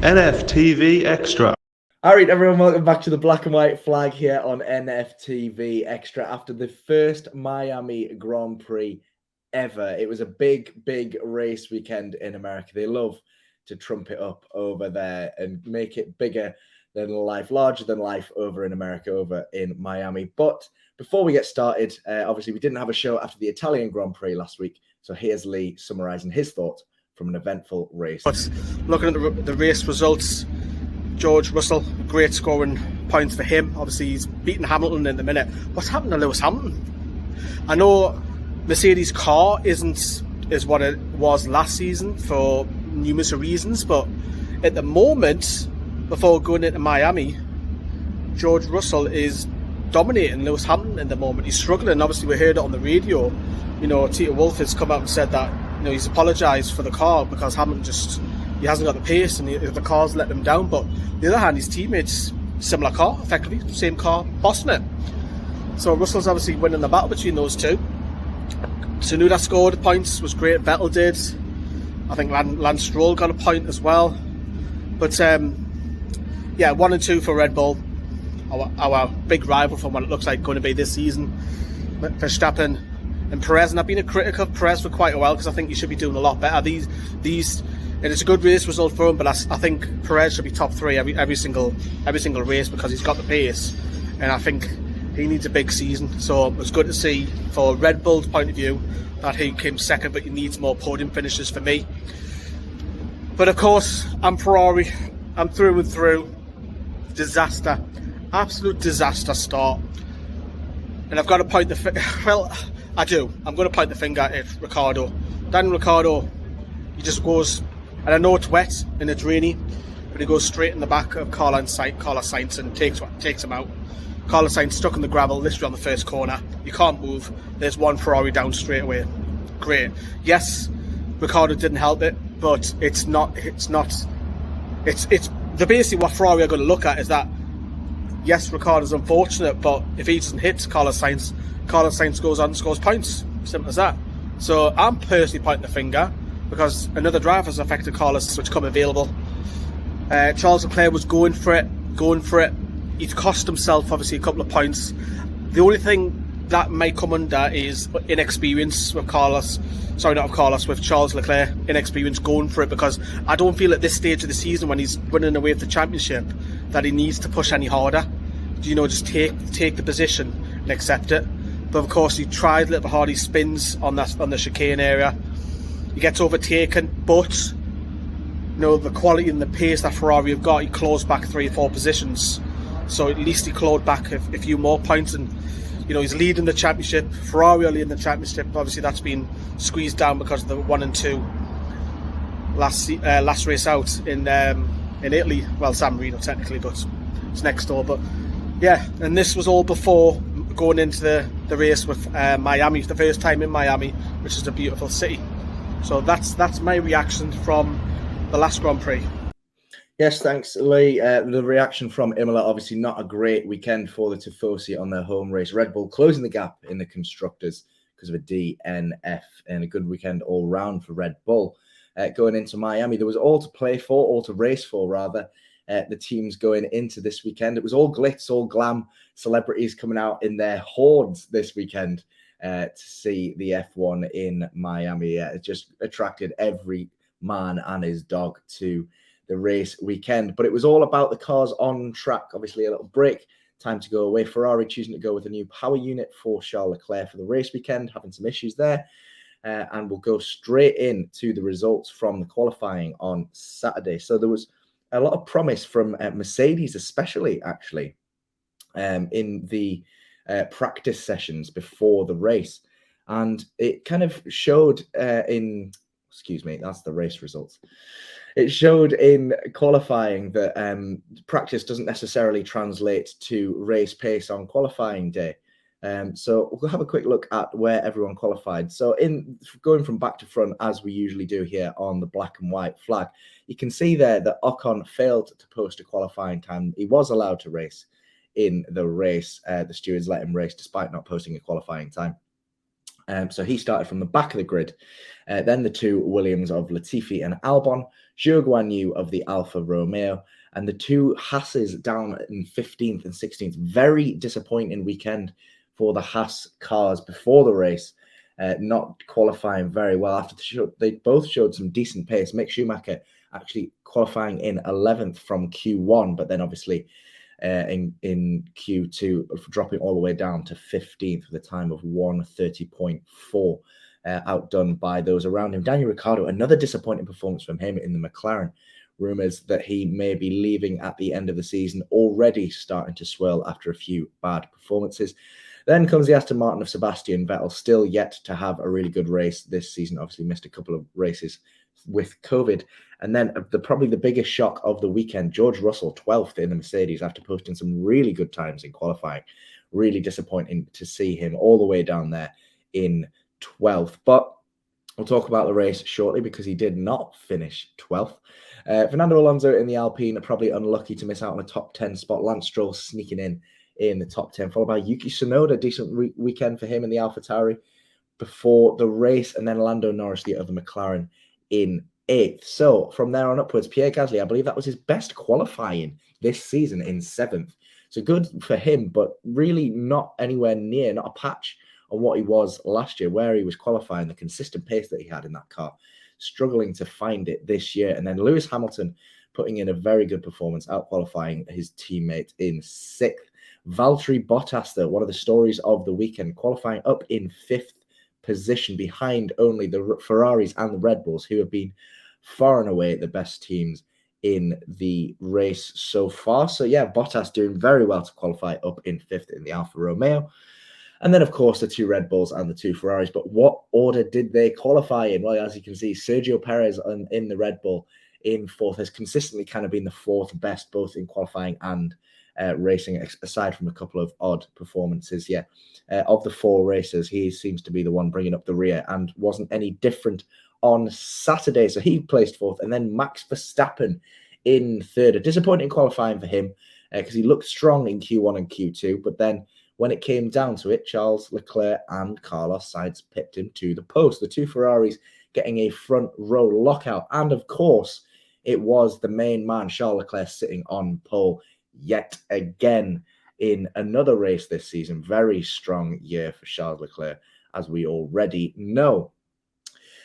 NFTV Extra. All right, everyone, welcome back to the Black and White Flag here on NFTV Extra after the first Miami Grand Prix ever. It was a big, big race weekend in America. They love to trump it up over there and make it bigger than life, larger than life over in America, over in Miami. But before we get started, obviously we didn't have a show after the Italian Grand Prix last week. So here's Lee summarising his thoughts from an eventful race. But looking at the race results, George Russell, great scoring points for him. Obviously, he's beaten Hamilton in the minute. What's happened to Lewis Hamilton? I know Mercedes' car isn't as what it was last season for numerous reasons, but at the moment, before going into Miami, George Russell is dominating Lewis Hamilton in the moment. He's struggling. Obviously, we heard it on the radio. You know, Tito Wolff has come out and said that, you know, he's apologised for the car because Hamilton he hasn't got the pace and the car's let him down. But on the other hand, his teammates, similar car, effectively, same car, bossing it. So Russell's obviously winning the battle between those two. Tsunoda scored points, was great. Vettel did. I think Lance Stroll got a point as well. But yeah, 1 and 2 for Red Bull, our big rival from what it looks like going to be this season. Verstappen and Perez, and I've been a critic of Perez for quite a while because I think he should be doing a lot better. And it's a good race result for him, but I think Perez should be top 3 every single race because he's got the pace, and I think he needs a big season. So it was good to see, for Red Bull's point of view, that he came second, but he needs more podium finishes for me. But of course, I'm Ferrari. I'm through and through. Disaster, absolute disaster start, and I've got to point the well, I do. I'm going to point the finger at Ricciardo. Daniel Ricciardo, he just goes, and I know it's wet and it's rainy, but he goes straight in the back of Carlos Sainz and takes him out. Carlos Sainz stuck in the gravel, literally on the first corner. You can't move. There's one Ferrari down straight away. Great. Yes, Ricciardo didn't help it, but it's basically what Ferrari are going to look at is that, yes, Ricciardo's unfortunate, but if he doesn't hit Carlos Sainz goes on and scores points. Simple as that. So I'm personally pointing the finger because another driver has affected Carlos, which come available. Charles Leclerc was going for it. He's cost himself obviously a couple of points. The only thing that might come under is inexperience with with Charles Leclerc, inexperience going for it, because I don't feel at this stage of the season when he's running away with the championship that he needs to push any harder. You know, just take the position and accept it. But of course, he tried a little hard. He spins on the chicane area. He gets overtaken, but you know, the quality and the pace that Ferrari have got, he closed back 3 or 4 positions. So at least he clawed back a few more points, and you know, he's leading the championship. Ferrari are leading the championship. Obviously, that's been squeezed down because of the 1 and 2 last race out in Italy. Well, San Marino technically, but it's next door. But yeah, and this was all before going into the race with Miami, the first time in Miami, which is a beautiful city. So that's my reaction from the last Grand Prix. Yes, thanks, Lee. The reaction from Imola, obviously not a great weekend for the Tifosi on their home race. Red Bull closing the gap in the constructors because of a DNF, and a good weekend all round for Red Bull. Going into Miami, there was all to race for, rather. The teams going into this weekend. It was all glitz, all glam, celebrities coming out in their hordes this weekend to see the F1 in Miami. It just attracted every man and his dog to the race weekend. But it was all about the cars on track. Obviously, a little break, time to go away. Ferrari choosing to go with a new power unit for Charles Leclerc for the race weekend, having some issues there. And we'll go straight into the results from the qualifying on Saturday. So there was a lot of promise from Mercedes, especially, actually, in the practice sessions before the race. And it kind of showed that's the race results. It showed in qualifying that practice doesn't necessarily translate to race pace on qualifying day. So we'll have a quick look at where everyone qualified. So in going from back to front, as we usually do here on the Black and White Flag, you can see there that Ocon failed to post a qualifying time. He was allowed to race in the race. The stewards let him race despite not posting a qualifying time. So he started from the back of the grid. Then the two Williams of Latifi and Albon, Zhou Guanyu of the Alfa Romeo, and the two Haas's down in 15th and 16th. Very disappointing weekend for the Haas cars before the race, not qualifying very well. After the show, they both showed some decent pace. Mick Schumacher actually qualifying in 11th from Q1, but then obviously in Q2 dropping all the way down to 15th with a time of 1:30.4, outdone by those around him. Daniel Ricciardo, another disappointing performance from him in the McLaren. Rumours that he may be leaving at the end of the season, already starting to swirl after a few bad performances. Then comes the Aston Martin of Sebastian Vettel, still yet to have a really good race this season. Obviously missed a couple of races with COVID. And then probably the biggest shock of the weekend, George Russell, 12th in the Mercedes after posting some really good times in qualifying. Really disappointing to see him all the way down there in 12th. But we'll talk about the race shortly because he did not finish 12th. Fernando Alonso in the Alpine, probably unlucky to miss out on a top 10 spot. Lance Stroll sneaking in the top 10, followed by Yuki Tsunoda. Decent weekend for him in the AlphaTauri before the race. And then Lando Norris, the other McLaren, in 8th. So from there on upwards, Pierre Gasly, I believe that was his best qualifying this season, in 7th. So good for him, but really not anywhere near, not a patch on what he was last year, where he was qualifying, the consistent pace that he had in that car, struggling to find it this year. And then Lewis Hamilton putting in a very good performance, out qualifying his teammate in 6th. Valtteri Bottas, though, one of the stories of the weekend, qualifying up in 5th position behind only the Ferraris and the Red Bulls, who have been far and away the best teams in the race so far. So yeah, Bottas doing very well to qualify up in 5th in the Alfa Romeo. And then, of course, the two Red Bulls and the two Ferraris. But what order did they qualify in? Well, as you can see, Sergio Perez in the Red Bull in 4th has consistently kind of been the 4th best, both in qualifying and racing, aside from a couple of odd performances. Yeah, of the 4 racers, he seems to be the one bringing up the rear, and wasn't any different on Saturday. So he placed 4th. And then Max Verstappen in 3rd. A disappointing qualifying for him because he looked strong in Q1 and Q2, but then when it came down to it, Charles Leclerc and Carlos Sainz pipped him to the post. The two Ferraris getting a front row lockout. And of course, it was the main man, Charles Leclerc, sitting on pole yet again in another race this season. Very strong year for Charles Leclerc, as we already know.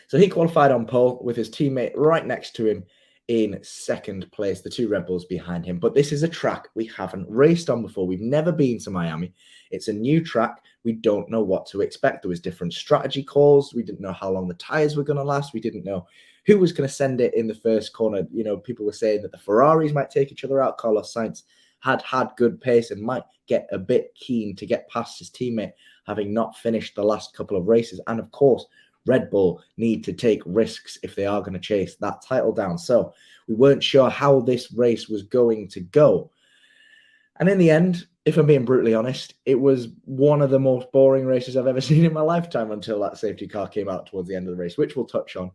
So he qualified on pole with his teammate right next to him in 2nd place, the two Red Bulls behind him. But this is a track we haven't raced on before. We've never been to Miami. It's a new track. We don't know what to expect. There was different strategy calls. We didn't know how long the tires were going to last. We didn't know who was going to send it in the first corner. You know, people were saying that the Ferraris might take each other out. Carlos Sainz had good pace and might get a bit keen to get past his teammate, having not finished the last couple of races. And of course, Red Bull need to take risks if they are going to chase that title down. So we weren't sure how this race was going to go. And in the end, if I'm being brutally honest, it was one of the most boring races I've ever seen in my lifetime until that safety car came out towards the end of the race, which we'll touch on.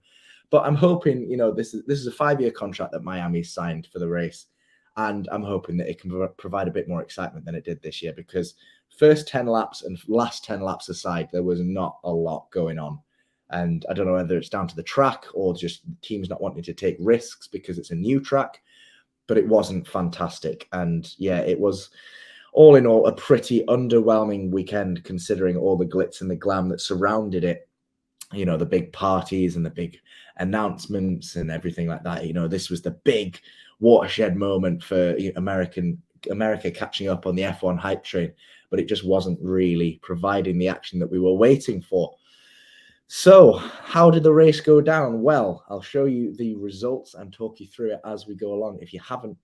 But I'm hoping, you know, this is a 5-year contract that Miami signed for the race. And I'm hoping that it can provide a bit more excitement than it did this year, because first 10 laps and last 10 laps aside, there was not a lot going on. And I don't know whether it's down to the track or just teams not wanting to take risks because it's a new track, but it wasn't fantastic. And yeah, it was all in all a pretty underwhelming weekend, considering all the glitz and the glam that surrounded it. You know, the big parties and the big announcements and everything like that. You know, this was the big watershed moment for America catching up on the F1 hype train, but it just wasn't really providing the action that we were waiting for. So how did the race go down? Well, I'll show you the results and talk you through it as we go along. If you haven't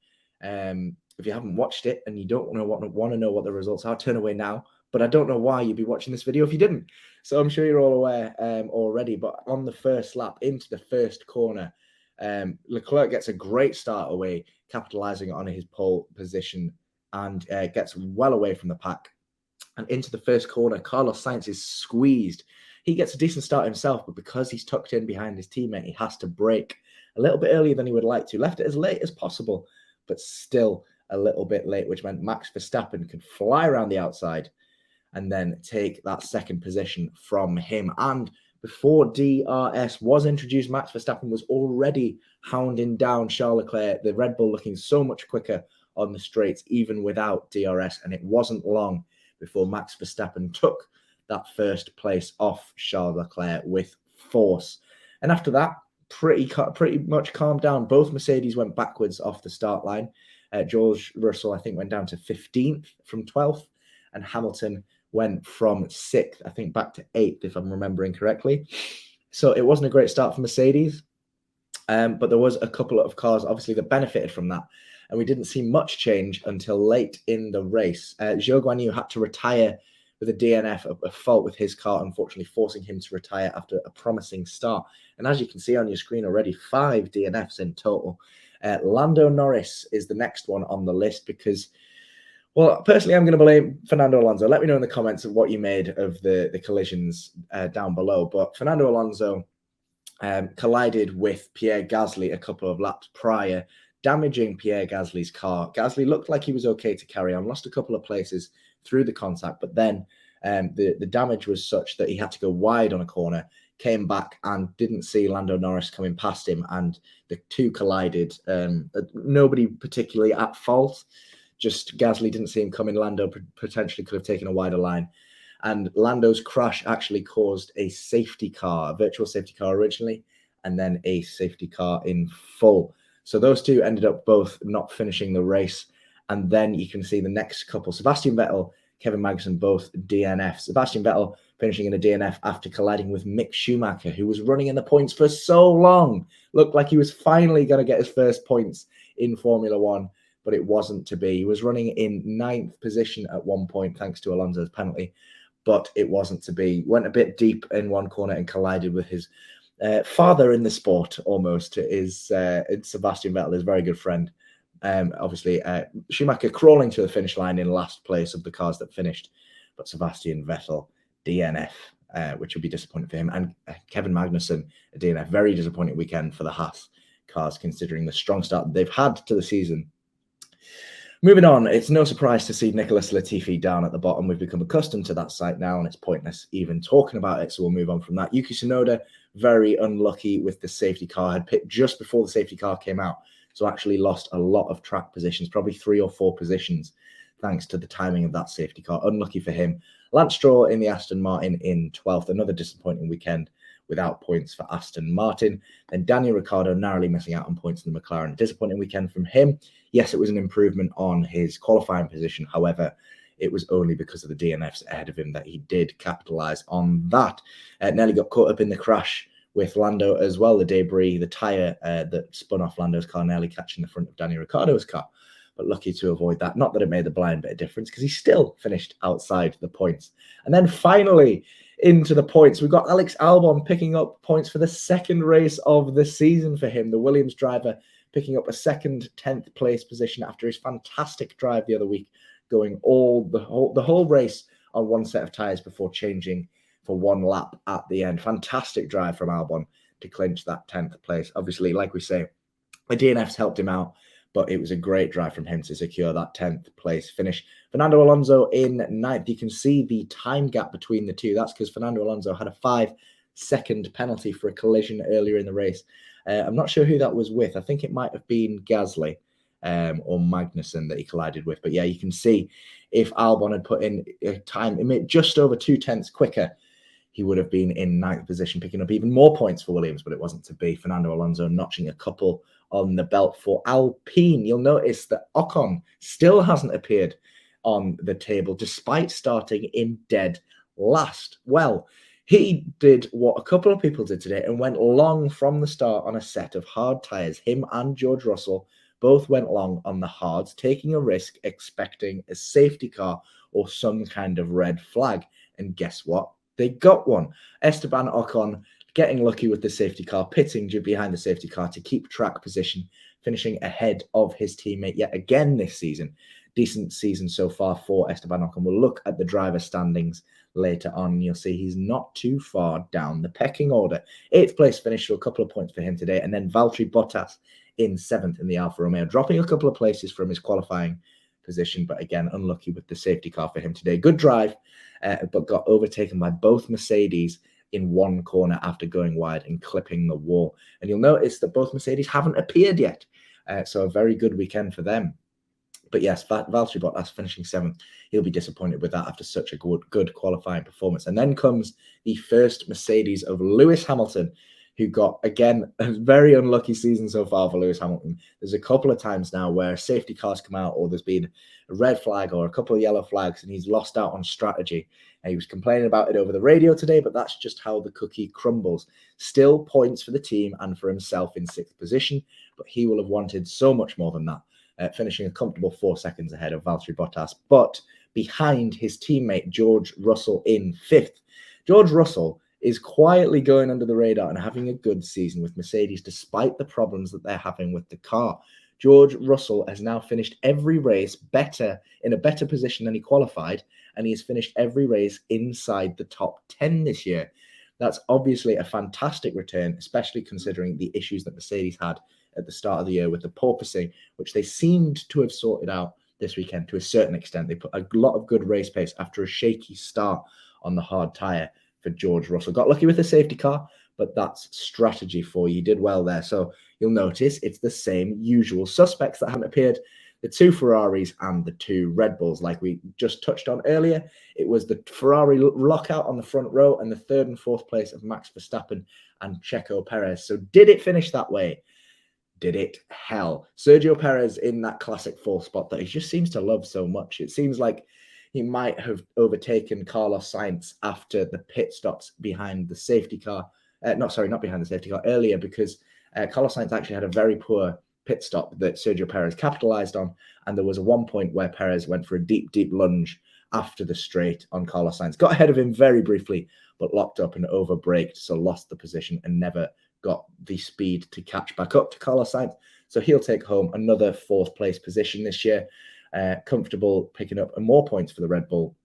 watched it and you don't want to know what the results are, turn away now. But I don't know why you'd be watching this video if you didn't. So I'm sure you're all aware already. But on the first lap into the first corner, Leclerc gets a great start away, capitalizing on his pole position, and gets well away from the pack. And into the first corner, Carlos Sainz is squeezed. He gets a decent start himself, but because he's tucked in behind his teammate, he has to brake a little bit earlier than he would like to. Left it as late as possible, but still a little bit late, which meant Max Verstappen could fly around the outside and then take that second position from him. And before DRS was introduced, Max Verstappen was already hounding down Charles Leclerc, the Red Bull looking so much quicker on the straights, even without DRS. And it wasn't long before Max Verstappen took that first place off Charles Leclerc with force. And after that, pretty much calmed down. Both Mercedes went backwards off the start line. George Russell, I think, went down to 15th from 12th, and Hamilton went from 6th, I think, back to 8th, if I'm remembering correctly. So it wasn't a great start for Mercedes, but there was a couple of cars, obviously, that benefited from that. And we didn't see much change until late in the race. Zhou Guanyu had to retire with a DNF, a fault with his car, unfortunately forcing him to retire after a promising start. And as you can see on your screen already, 5 DNFs in total. Lando Norris is the next one on the list because, well, personally, I'm going to blame Fernando Alonso. Let me know in the comments of what you made of the collisions down below. But Fernando Alonso collided with Pierre Gasly a couple of laps prior, damaging Pierre Gasly's car. Gasly looked like he was okay to carry on, lost a couple of places through the contact, but then the damage was such that he had to go wide on a corner, came back and didn't see Lando Norris coming past him, and the two collided. Nobody particularly at fault, just Gasly didn't see him coming. Lando potentially could have taken a wider line, and Lando's crash actually caused a safety car, a virtual safety car originally, and then a safety car in full. So those two ended up both not finishing the race. And then you can see the next couple, Sebastian Vettel, Kevin Magnussen, both DNF. Sebastian Vettel finishing in a DNF after colliding with Mick Schumacher, who was running in the points for so long. Looked like he was finally going to get his first points in Formula One, but it wasn't to be. He was running in 9th position at one point, thanks to Alonso's penalty, but it wasn't to be. Went a bit deep in one corner and collided with his father in the sport, almost, is Sebastian Vettel, his very good friend. Obviously, Schumacher crawling to the finish line in last place of the cars that finished, but Sebastian Vettel, DNF, which will be disappointing for him. And Kevin Magnussen, a DNF. Very disappointing weekend for the Haas cars, considering the strong start they've had to the season. Moving on, it's no surprise to see Nicholas Latifi down at the bottom. We've become accustomed to that sight now, and it's pointless even talking about it, so we'll move on from that. Yuki Tsunoda, very unlucky with the safety car, had pit just before the safety car came out, so actually lost a lot of track positions, probably 3 or 4 positions, thanks to the timing of that safety car. Unlucky for him. Lance Stroll in the Aston Martin in 12th, another disappointing weekend without points for Aston Martin. Then Daniel Ricciardo narrowly missing out on points in the McLaren. Disappointing weekend from him. Yes, it was an improvement on his qualifying position. However, it was only because of the DNFs ahead of him that he did capitalise on that. Nearly got caught up in the crash with Lando as well. The debris, the tyre that spun off Lando's car, nearly catching the front of Daniel Ricciardo's car. But lucky to avoid that. Not that it made the blind bit of difference, because he still finished outside the points. And then finally, into the points, we've got Alex Albon picking up points for the second race of the season for him. The Williams driver picking up a second 10th place position after his fantastic drive the other week, going the whole race on one set of tyres before changing for one lap at the end. Fantastic drive from Albon to clinch that 10th place. Obviously, like we say, the DNFs helped him out, but it was a great drive from him to secure that 10th place finish. Fernando Alonso in 9th. You can see the time gap between the two. That's because Fernando Alonso had a 5-second penalty for a collision earlier in the race. I'm not sure who that was with. I think it might have been Gasly or Magnussen that he collided with. But yeah, you can see if Albon had put in a time just over 2 tenths quicker, he would have been in 9th position, picking up even more points for Williams, but it wasn't to be. Fernando Alonso notching a couple on the belt for Alpine. You'll notice that Ocon still hasn't appeared on the table, despite starting in dead last. Well, he did what a couple of people did today and went long from the start on a set of hard tyres. Him and George Russell both went long on the hards, taking a risk, expecting a safety car or some kind of red flag. And guess what? They got one. Esteban Ocon getting lucky with the safety car, pitting behind the safety car to keep track position, finishing ahead of his teammate yet again this season. Decent season so far for Esteban Ocon. We'll look at the driver standings later on, and you'll see he's not too far down the pecking order. 8th place finish, so a couple of points for him today. And then Valtteri Bottas in 7th in the Alfa Romeo, dropping a couple of places from his qualifying position, but again, unlucky with the safety car for him today. Good drive but got overtaken by both Mercedes in one corner after going wide and clipping the wall. And you'll notice that both Mercedes haven't appeared yet. So a very good weekend for them. But yes, Valtteri Bottas finishing 7th. He'll be disappointed with that after such a good qualifying performance. And then comes the first Mercedes of Lewis Hamilton, who got, again, a very unlucky season so far for Lewis Hamilton. There's a couple of times now where safety cars come out, or there's been a red flag or a couple of yellow flags, and he's lost out on strategy. And he was complaining about it over the radio today, but that's just how the cookie crumbles. Still points for the team and for himself in 6th position, but he will have wanted so much more than that. Finishing a comfortable 4 seconds ahead of Valtteri Bottas, but behind his teammate George Russell in 5th. George Russell is quietly going under the radar and having a good season with Mercedes, despite the problems that they're having with the car. George Russell has now finished every race in a better position than he qualified, and he has finished every race inside the top 10 this year. That's obviously a fantastic return, especially considering the issues that Mercedes had at the start of the year with the porpoising, which they seemed to have sorted out this weekend to a certain extent. They put a lot of good race pace after a shaky start on the hard tyre for George Russell. Got lucky with the safety car, but that's strategy for you. He did well there. So you'll notice it's the same usual suspects that haven't appeared. The 2 Ferraris and the 2 Red Bulls, like we just touched on earlier. It was the Ferrari lockout on the front row and the 3rd and 4th place of Max Verstappen and Checo Perez. So did it finish that way? Did it? Hell. Sergio Perez in that classic 4th spot that he just seems to love so much. It seems like he might have overtaken Carlos Sainz after the pit stops behind the safety car. Not behind the safety car, earlier, because Carlos Sainz actually had a very poor pit stop that Sergio Perez capitalized on. And there was one point where Perez went for a deep lunge after the straight on Carlos Sainz. Got ahead of him very briefly, but locked up and over-braked, so lost the position and never got the speed to catch back up to Carlos Sainz. So he'll take home another 4th place position this year. Comfortable picking up more points for the Red Bull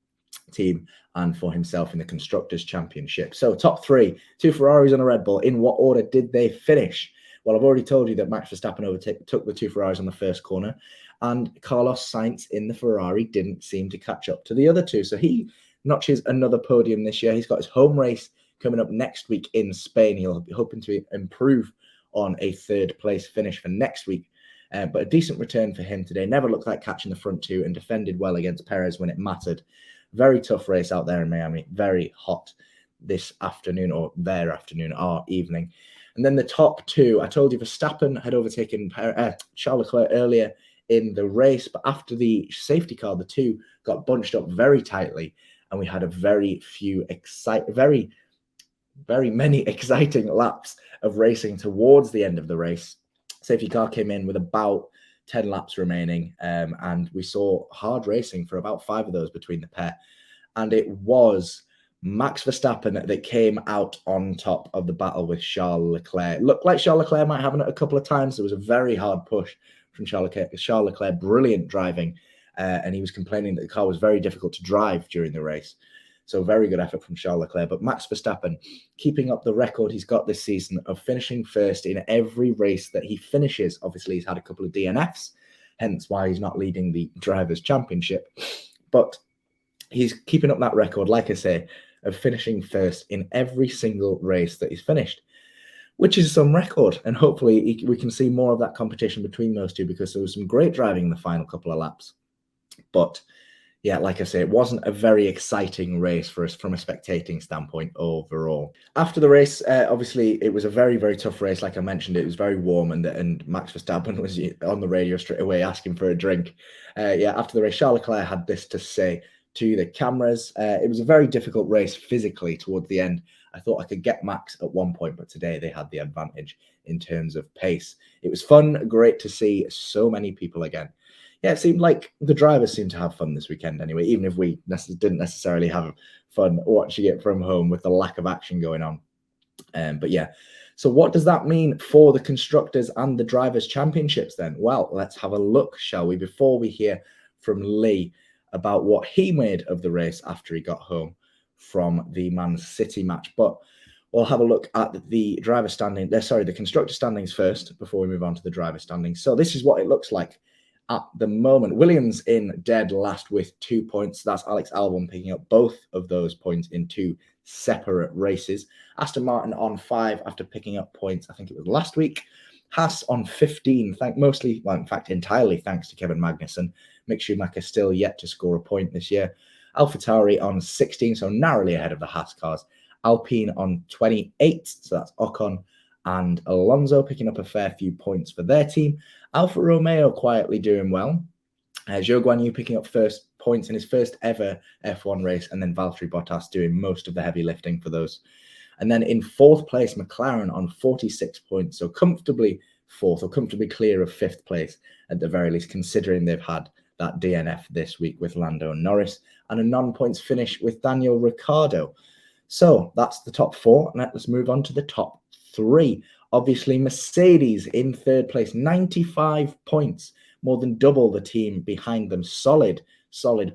team and for himself in the Constructors' Championship. So top 3, 2 Ferraris and a Red Bull. In what order did they finish? Well, I've already told you that Max Verstappen took the 2 Ferraris on the first corner, and Carlos Sainz in the Ferrari didn't seem to catch up to the other 2. So he notches another podium this year. He's got his home race coming up next week in Spain. He'll be hoping to improve on a 3rd place finish for next week. But a decent return for him today. Never looked like catching the front 2 and defended well against Perez when it mattered. Very tough race out there in Miami. Very hot this afternoon, or their afternoon, our evening. And then the top 2, I told you Verstappen had overtaken Charles Leclerc earlier in the race, but after the safety car, the 2 got bunched up very tightly, and we had a very many exciting laps of racing towards the end of the race. Safety car came in with about 10 laps remaining, and we saw hard racing for about 5 of those between the pair. And it was Max Verstappen that came out on top of the battle with Charles Leclerc. It looked like Charles Leclerc might have it a couple of times. There was a very hard push from Charles Leclerc, brilliant driving, and he was complaining that the car was very difficult to drive during the race. So very good effort from Charles Leclerc. But Max Verstappen keeping up the record he's got this season of finishing first in every race that he finishes. Obviously, he's had a couple of DNFs, hence why he's not leading the Drivers' Championship. But he's keeping up that record, like I say, of finishing first in every single race that he's finished, which is some record. And hopefully we can see more of that competition between those 2, because there was some great driving in the final couple of laps. But yeah, like I say, it wasn't a very exciting race for us from a spectating standpoint overall. After the race, obviously, it was a very, very tough race. Like I mentioned, it was very warm, and Max Verstappen was on the radio straight away asking for a drink. After the race, Charles Leclerc had this to say to the cameras. It was a very difficult race physically towards the end. I thought I could get Max at one point, but today they had the advantage in terms of pace. It was fun, great to see so many people again. Yeah, it seemed like the drivers seemed to have fun this weekend anyway, even if we didn't necessarily have fun watching it from home with the lack of action going on. But yeah, so what does that mean for the Constructors and the Drivers' Championships then? Well, let's have a look, shall we, before we hear from Lee about what he made of the race after he got home from the Man City match. But we'll have a look at the the Constructor standings first before we move on to the driver standings. So this is what it looks like at the moment. Williams in dead last with 2 points. That's Alex Albon picking up both of those points in 2 separate races. Aston Martin on 5 after picking up points, I think it was last week. Haas on 15, entirely thanks to Kevin Magnussen. Mick Schumacher still yet to score a point this year. AlphaTauri on 16, so narrowly ahead of the Haas cars. Alpine on 28, so that's Ocon and Alonso picking up a fair few points for their team. Alfa Romeo quietly doing well. Zhou Guanyu picking up first points in his first ever F1 race, and then Valtteri Bottas doing most of the heavy lifting for those. And then in 4th place, McLaren on 46 points, so comfortably 4th or comfortably clear of 5th place at the very least, considering they've had that DNF this week with Lando Norris, and a non-points finish with Daniel Ricciardo. So that's the top 4. Now let's move on to the top 3. Obviously, Mercedes in 3rd place, 95 points, more than double the team behind them. Solid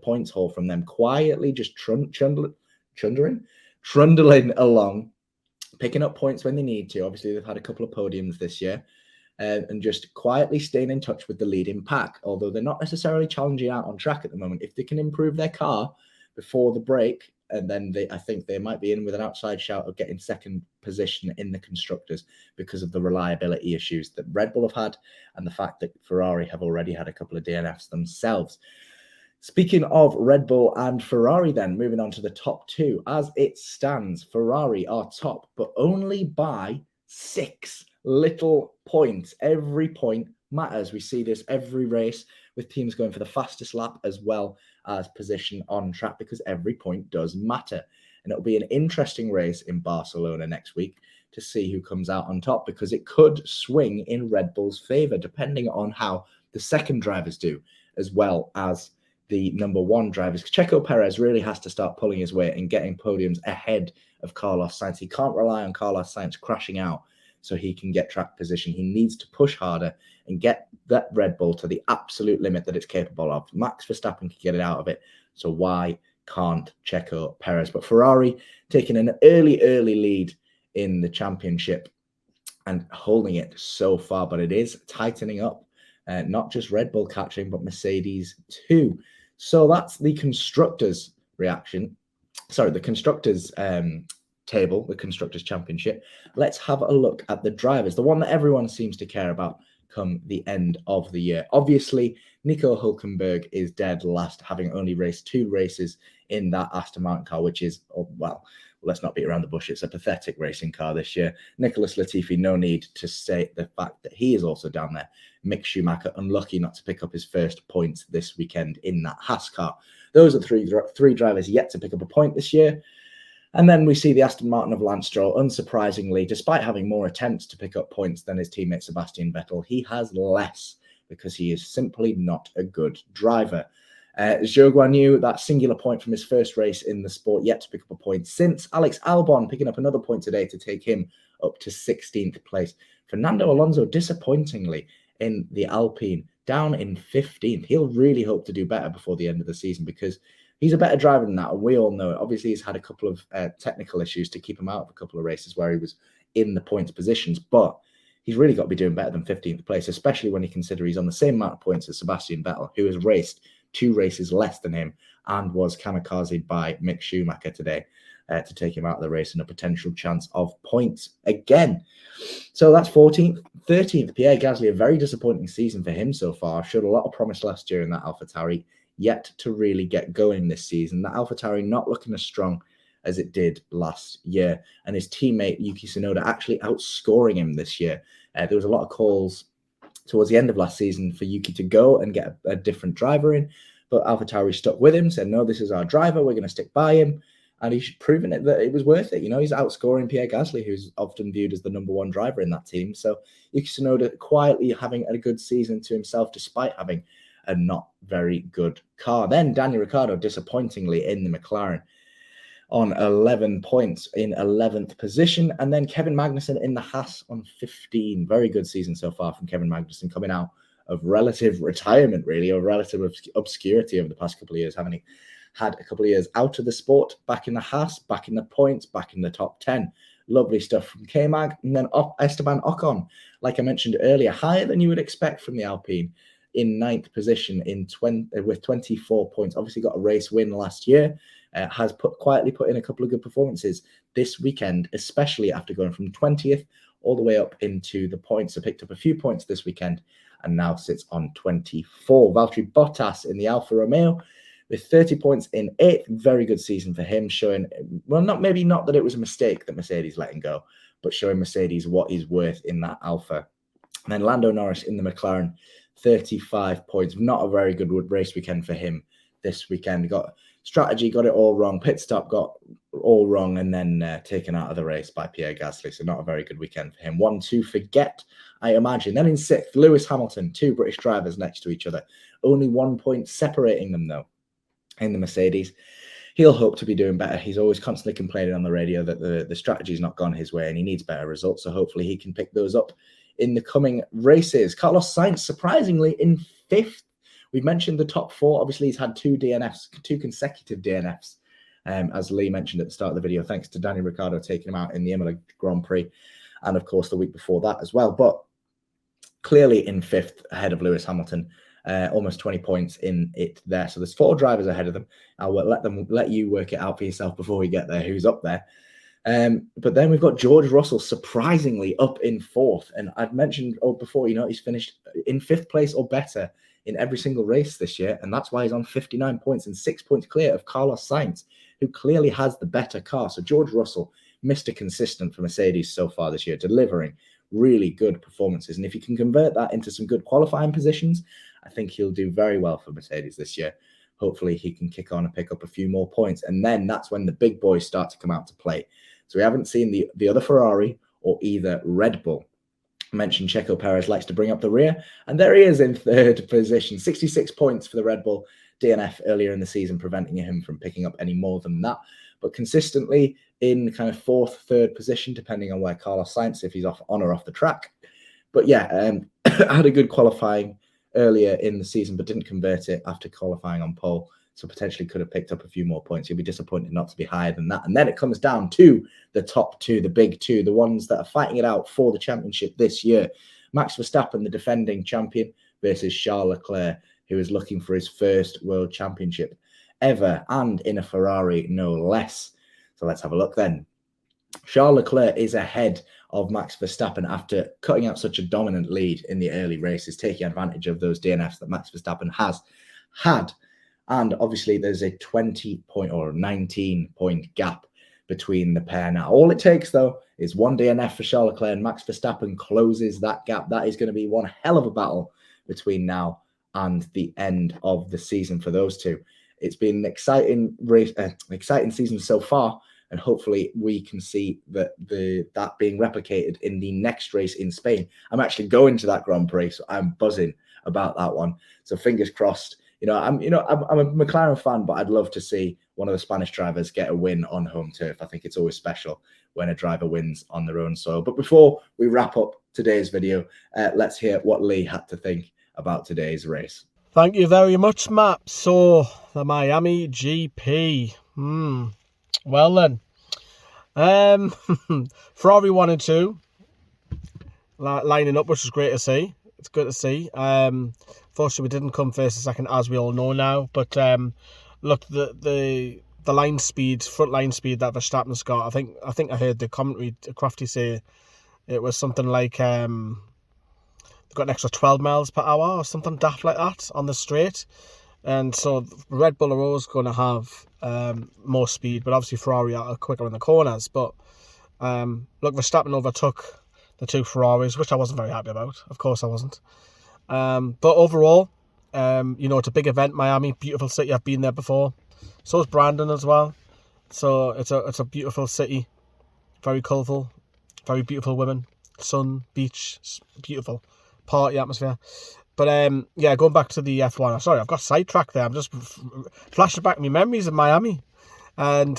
points haul from them, quietly just trundling along, picking up points when they need to. Obviously, they've had a couple of podiums this year, and just quietly staying in touch with the leading pack, although they're not necessarily challenging out on track at the moment. If they can improve their car before the break, and then I think they might be in with an outside shout of getting 2nd position in the constructors because of the reliability issues that Red Bull have had and the fact that Ferrari have already had a couple of DNFs themselves. Speaking of Red Bull and Ferrari, then moving on to the top 2. As it stands, Ferrari are top, but only by 6 little points. Every point matters. We see this every race with teams going for the fastest lap as well as position on track, because every point does matter. And it'll be an interesting race in Barcelona next week to see who comes out on top, because it could swing in Red Bull's favor depending on how the second drivers do, as well as the number 1 drivers. Checo Perez really has to start pulling his weight and getting podiums ahead of Carlos Sainz. He can't rely on Carlos Sainz crashing out so he can get track position. He needs to push harder and get that Red Bull to the absolute limit that it's capable of. Max Verstappen can get it out of it, so why can't Checo Perez? But Ferrari taking an early lead in the championship and holding it so far, but it is tightening up. Not just Red Bull catching, but Mercedes too. So that's the constructors' reaction. Sorry, the constructors' table, the constructors' championship. Let's have a look at the drivers, the one that everyone seems to care about come the end of the year. Obviously, Nico Hülkenberg is dead last, having only raced 2 races in that Aston Martin car, which is, let's not beat around the bush. It's a pathetic racing car this year. Nicholas Latifi, no need to state the fact that he is also down there. Mick Schumacher, unlucky not to pick up his first points this weekend in that Haas car. Those are three drivers yet to pick up a point this year. And then we see the Aston Martin of Lance Stroll. Unsurprisingly, despite having more attempts to pick up points than his teammate Sebastian Vettel, he has less because he is simply not a good driver. Zhou Guanyu, that singular point from his first race in the sport, yet to pick up a point since. Alex Albon picking up another point today to take him up to 16th place. Fernando Alonso, disappointingly, in the Alpine, down in 15th. He'll really hope to do better before the end of the season, because he's a better driver than that, and we all know it. Obviously, he's had a couple of technical issues to keep him out of a couple of races where he was in the points positions, but he's really got to be doing better than 15th place, especially when you consider he's on the same amount of points as Sebastian Vettel, who has raced 2 races less than him and was kamikazed by Mick Schumacher today to take him out of the race and a potential chance of points again. So that's 14th. 13th, Pierre Gasly, a very disappointing season for him so far. Showed a lot of promise last year in that AlphaTauri, yet to really get going this season. The AlphaTauri not looking as strong as it did last year, and his teammate Yuki Tsunoda actually outscoring him this year. There was a lot of calls towards the end of last season for Yuki to go and get a different driver in, but AlphaTauri stuck with him, said, no, this is our driver, we're going to stick by him, and he's proven it that it was worth it. You know, he's outscoring Pierre Gasly, who's often viewed as the number 1 driver in that team. So Yuki Tsunoda quietly having a good season to himself, despite having a not very good car. Then Daniel Ricciardo, disappointingly, in the McLaren on 11 points in 11th position. And then Kevin Magnussen in the Haas on 15. Very good season so far from Kevin Magnussen, coming out of relative retirement, really, or relative obscurity over the past couple of years, having had a couple of years out of the sport, back in the Haas, back in the points, back in the top 10. Lovely stuff from K-Mag. And then Esteban Ocon, like I mentioned earlier, higher than you would expect from the Alpine. in 9th position with 24 points. Obviously got a race win last year. Has quietly put in a couple of good performances this weekend, especially after going from 20th all the way up into the points. So picked up a few points this weekend and now sits on 24. Valtteri Bottas in the Alfa Romeo with 30 points in 8th. Very good season for him, showing, well, not that it was a mistake that Mercedes let him go, but showing Mercedes what he's worth in that Alfa. And then Lando Norris in the McLaren, 35 points. Not a very good race weekend for him this weekend. Got it all wrong. Pit stop got all wrong, and then taken out of the race by Pierre Gasly. So not a very good weekend for him. One to forget, I imagine. Then in 6th, Lewis Hamilton, 2 British drivers next to each other. Only 1 point separating them, though, in the Mercedes. He'll hope to be doing better. He's always constantly complaining on the radio that the strategy's not gone his way and he needs better results. So hopefully he can pick those up in the coming races. Carlos Sainz, surprisingly, in 5th. We've mentioned the top 4. Obviously, he's had 2 consecutive DNFs, as Lee mentioned at the start of the video, thanks to Daniel Ricciardo taking him out in the Imola Grand Prix, and of course the week before that as well. But clearly in 5th, ahead of Lewis Hamilton, almost 20 points in it there. So there's 4 drivers ahead of them. I'll let you work it out for yourself before we get there, who's up there. But then we've got George Russell surprisingly up in 4th. And I've mentioned before, he's finished in 5th place or better in every single race this year. And that's why he's on 59 points and 6 points clear of Carlos Sainz, who clearly has the better car. So George Russell, Mr. Consistent for Mercedes so far this year, delivering really good performances. And if he can convert that into some good qualifying positions, I think he'll do very well for Mercedes this year. Hopefully he can kick on and pick up a few more points. And then that's when the big boys start to come out to play. So we haven't seen the other Ferrari or either Red Bull. I mentioned Checo Perez likes to bring up the rear, and there he is in 3rd position. 66 points for the Red Bull. DNF earlier in the season, preventing him from picking up any more than that. But consistently in kind of 4th, 3rd position, depending on where Carlos Sainz, if he's on or off the track. But yeah, had a good qualifying earlier in the season, but didn't convert it after qualifying on pole. So potentially could have picked up a few more points. You'll be disappointed not to be higher than that. And then it comes down to the top 2, the big 2, the ones that are fighting it out for the championship this year. Max Verstappen, the defending champion, versus Charles Leclerc, who is looking for his first world championship ever, and in a Ferrari, no less. So let's have a look then. Charles Leclerc is ahead of Max Verstappen after cutting out such a dominant lead in the early races, taking advantage of those DNFs that Max Verstappen has had. And obviously there's a 20-point or 19-point gap between the pair now. All it takes, though, is 1 DNF for Charles Leclerc, and Max Verstappen closes that gap. That is going to be one hell of a battle between now and the end of the season for those two. It's been an exciting race, exciting season so far, and hopefully we can see that being replicated in the next race in Spain. I'm actually going to that Grand Prix, so I'm buzzing about that one. So fingers crossed. I'm a McLaren fan, but I'd love to see one of the Spanish drivers get a win on home turf. I think it's always special when a driver wins on their own soil. But before we wrap up today's video, let's hear what Lee had to think about today's race. Thank you very much, Matt. So, the Miami GP. Well then. Ferrari 1 and 2 lining up, which is great to see. It's good to see. Fortunately, we didn't come first and second, as we all know now. But look, the line speed, front line speed that Verstappen's got. I think I heard the commentary Crafty say it was something like they've got an extra 12 miles per hour or something daft like that on the straight. And so Red Bull are always going to have more speed, but obviously Ferrari are quicker in the corners. But look, Verstappen overtook the 2 Ferraris, which I wasn't very happy about. Of course I wasn't. But overall, it's a big event, Miami, beautiful city. I've been there before. So is Brandon as well. So it's a beautiful city, very colourful, very beautiful women, sun, beach, beautiful party atmosphere. But going back to the F1. Sorry, I've got sidetracked there. I'm just flashing back my memories of Miami, and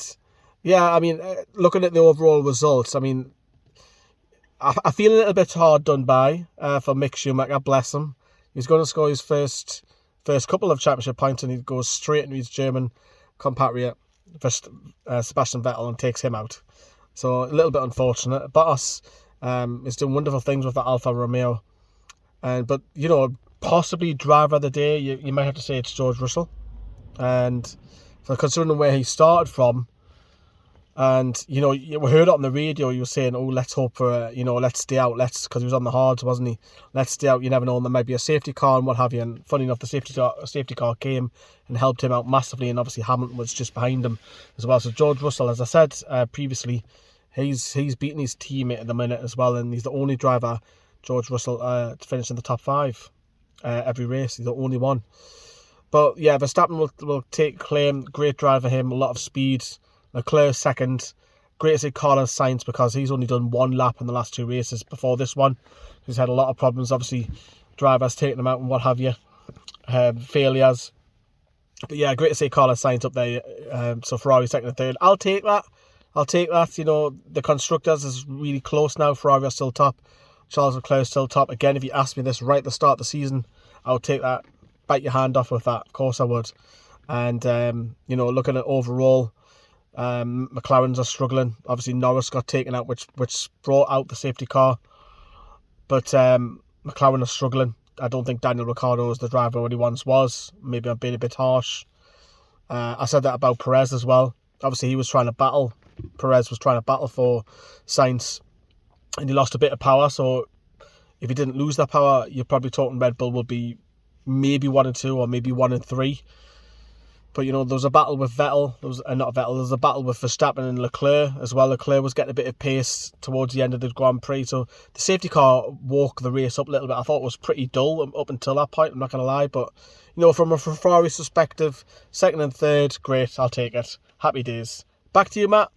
looking at the overall results, I feel a little bit hard done by for Mick Schumacher. Bless him. He's going to score his first couple of championship points, and he goes straight into his German compatriot, Sebastian Vettel, and takes him out. So a little bit unfortunate. Bottas is doing wonderful things with the Alfa Romeo, but possibly driver of the day, you might have to say it's George Russell. And for considering where he started from, and you heard it on the radio, you were saying, oh, let's hope for let's stay out, because he was on the hards, wasn't he? Let's stay out, you never know, and there might be a safety car and what have you. And funny enough, the safety car came and helped him out massively, and obviously Hamilton was just behind him as well. So George Russell, as I said previously, he's beating his teammate at the minute as well, and he's the only driver, George Russell, to finish in the top 5 every race. He's the only one. But yeah, Verstappen will take claim. Great driver, him, a lot of speed. Leclerc second. Great to see Carlos Sainz, because he's only done 1 lap in the last 2 races before this one. He's had a lot of problems, obviously, drivers taking him out and what have you, failures. But yeah, great to see Carlos Sainz up there. So Ferrari second and third. I'll take that. The constructors is really close now. Ferrari are still top. Charles Leclerc still top. Again, if you asked me this right at the start of the season, I would take that. Bite your hand off with that. Of course I would. And looking at overall, McLarens are struggling. Obviously Norris got taken out, which brought out the safety car, but McLaren are struggling. I don't think Daniel Ricciardo is the driver what he once was. Maybe I'm being a bit harsh. I said that about Perez as well. Obviously he was trying to battle. Perez was trying to battle for Sainz, and he lost a bit of power. So if he didn't lose that power, you're probably talking Red Bull will be maybe 1 and 2 or maybe 1 and 3. But, there was a battle with Vettel. There was a battle with Verstappen and Leclerc as well. Leclerc was getting a bit of pace towards the end of the Grand Prix. So the safety car woke the race up a little bit. I thought it was pretty dull up until that point, I'm not going to lie. But, from a Ferrari perspective, second and third, great, I'll take it. Happy days. Back to you, Matt.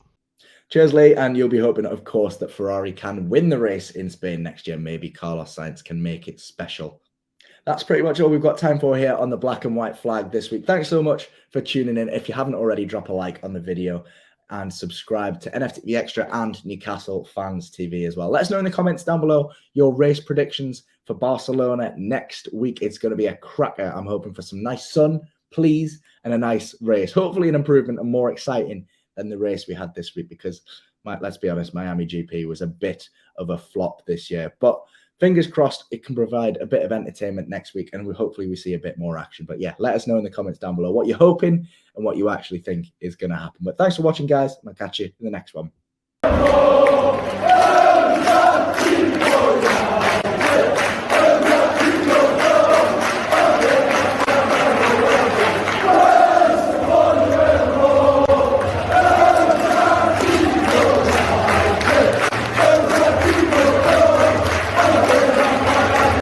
Cheers, Lee. And you'll be hoping, of course, that Ferrari can win the race in Spain next year. Maybe Carlos Sainz can make it special. That's pretty much all we've got time for here on the Black and White Flag this week. Thanks so much for tuning in. If you haven't already, drop a like on the video and subscribe to NFTV Extra and Newcastle Fans TV as well. Let us know in the comments down below your race predictions for Barcelona next week. It's going to be a cracker. I'm hoping for some nice sun, please, and a nice race. Hopefully an improvement and more exciting than the race we had this week, because let's be honest, Miami GP was a bit of a flop this year. But fingers crossed it can provide a bit of entertainment next week, and hopefully we see a bit more action. But yeah, let us know in the comments down below what you're hoping and what you actually think is going to happen. But thanks for watching, guys, and I'll catch you in the next one.